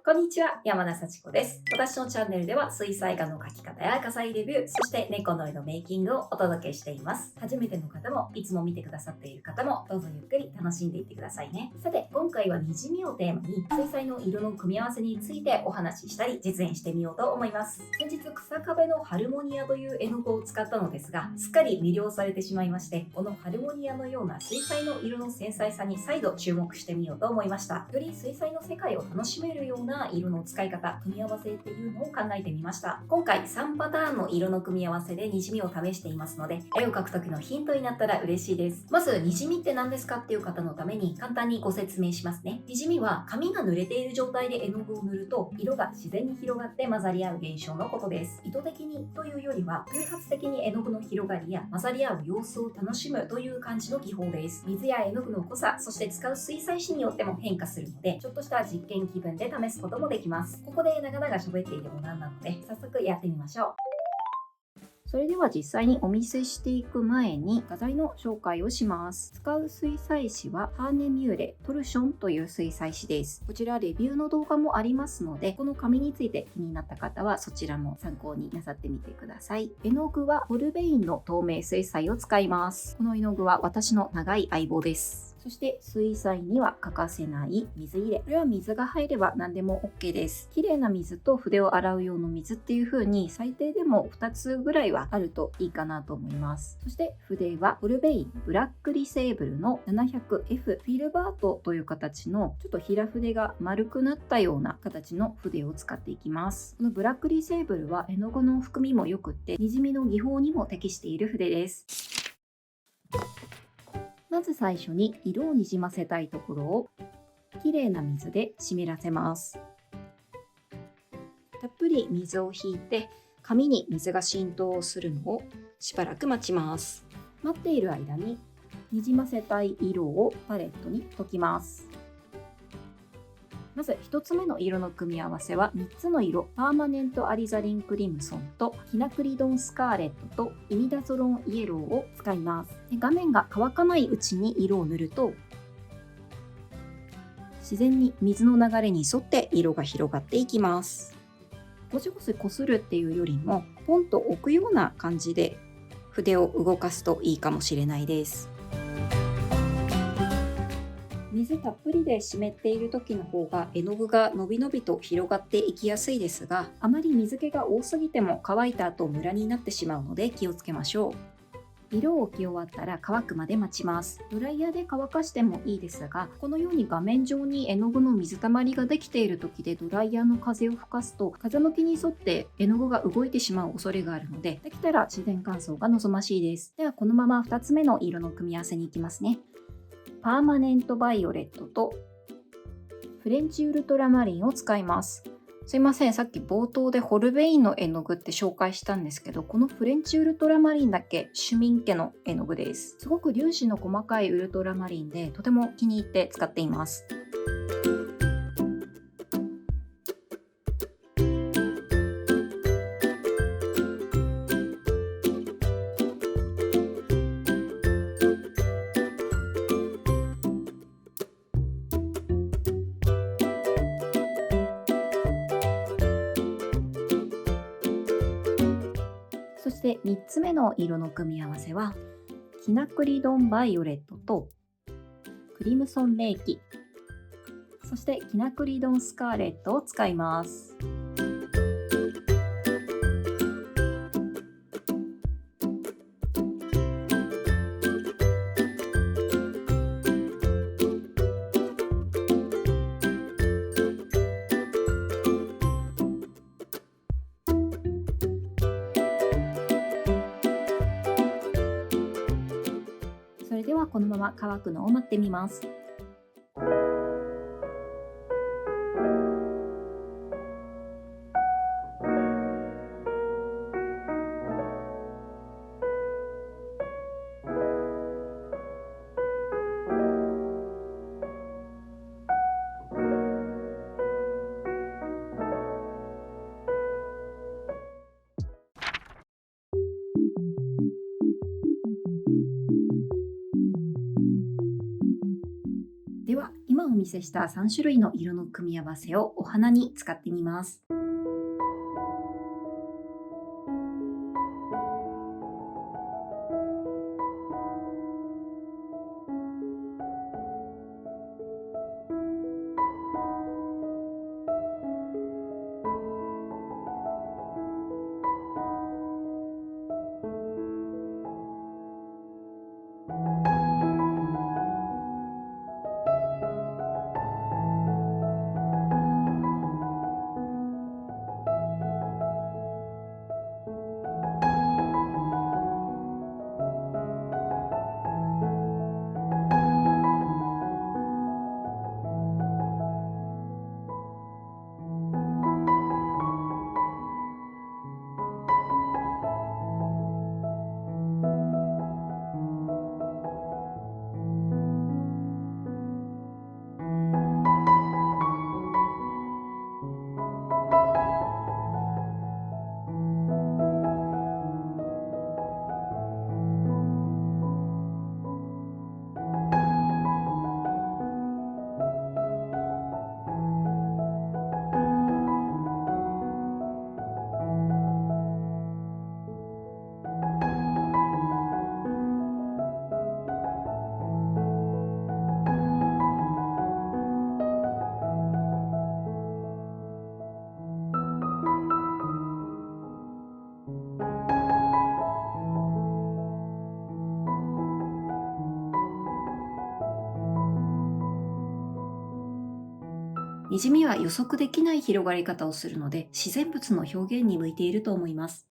こんにちは、山田幸子です。私のチャンネルでは水彩画の描き方や画材レビュー、そして猫の絵のメイキングをお届けしています。初めての方も、いつも見てくださっている方も、どうぞゆっくり楽しんでいってくださいね。さて、今回は滲みをテーマに、水彩の色の組み合わせについてお話ししたり、実演してみようと思います。先日、草壁のハルモニアという絵の具を使ったのですが、すっかり魅了されてしまいまして、このハルモニアのような水彩の色の繊細さに再度注目してみようと思いました。より水彩の世界を楽しめるような色の使い方、組み合わせっていうのを考えてみました。今回3パターンの色の組み合わせで滲みを試していますので、絵を描く時のヒントになったら嬉しいです。まず、滲みって何ですかっていう方のために簡単にご説明しますね。滲みは紙が濡れている状態で絵の具を塗ると、色が自然に広がって混ざり合う現象のことです。意図的にというよりは、偶発的に絵の具の広がりや混ざり合う様子を楽しむという感じの技法です。水や絵の具の濃さ、そして使う水彩紙によっても変化するので、ちょっとした実験気分で試すこともできます。ここで長々喋っていてもなんなので、早速やってみましょう。それでは実際にお見せしていく前に画材の紹介をします。使う水彩紙はハーネミューレトルションという水彩紙です。こちらレビューの動画もありますので、この紙について気になった方はそちらも参考になさってみてください。絵の具はホルベインの透明水彩を使います。この絵の具は私の長い相棒です。そして水彩には欠かせない水入れ。これは水が入れば何でも OK です。綺麗な水と筆を洗う用の水っていう風に最低でも2つぐらいはあるといいかなと思います。そして筆はホルベインブラックリセーブルの 700F フィルバートという形のちょっと平筆が丸くなったような形の筆を使っていきます。このブラックリセーブルは絵の具の含みも良くって滲みの技法にも適している筆です。まず最初に色をにじませたいところをきれいな水で湿らせます。たっぷり水を引いて紙に水が浸透するのをしばらく待ちます。待っている間ににじませたい色をパレットに溶きます。まず1つ目の色の組み合わせは3つの色、パーマネントアリザリンクリムソンとキナクリドンスカーレットとイミダゾロンイエローを使います。で画面が乾かないうちに色を塗ると自然に水の流れに沿って色が広がっていきます。ゴシゴシこするっていうよりもポンと置くような感じで筆を動かすといいかもしれないです。水たっぷりで湿っている時の方が絵の具がのびのびと広がっていきやすいですが、あまり水気が多すぎても乾いた後ムラになってしまうので気をつけましょう。色を置き終わったら乾くまで待ちます。ドライヤーで乾かしてもいいですが、このように画面上に絵の具の水たまりができている時でドライヤーの風を吹かすと風向きに沿って絵の具が動いてしまう恐れがあるので、できたら自然乾燥が望ましいです。ではこのまま2つ目の色の組み合わせに行きますね。パーマネントバイオレットとフレンチウルトラマリンを使います。すいません、さっき冒頭でホルベインの絵の具って紹介したんですけど、このフレンチウルトラマリンだけシュミン家の絵の具です。すごく粒子の細かいウルトラマリンでとても気に入って使っています。そして3つ目の色の組み合わせはキナクリドンバイオレットとクリムソンメイキ、そしてキナクリドンスカーレットを使います。それではこのまま乾くのを待ってみます。お見せした3種類の色の組み合わせをお花に使ってみます。にじみは予測できない広がり方をするので、自然物の表現に向いていると思います。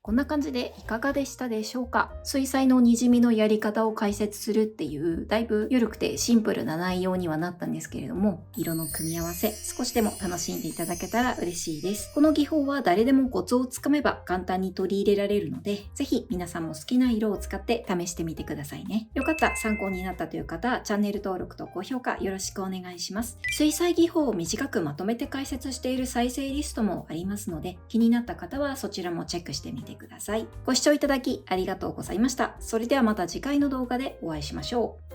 こんな感じでいかがでしたでしょうか？水彩のにじみのやり方を解説するっていうだいぶ緩くてシンプルな内容にはなったんですけれども、色の組み合わせ少しでも楽しんでいただけたら嬉しいです。この技法は誰でもコツをつかめば簡単に取り入れられるので、ぜひ皆さんも好きな色を使って試してみてくださいね。よかった、参考になったという方はチャンネル登録と高評価よろしくお願いします。水彩技法を短くまとめて解説している再生リストもありますので、気になった方はそちらもチェックしてみてください。ご視聴いただきありがとうございました。それではまた次回の動画でお会いしましょう。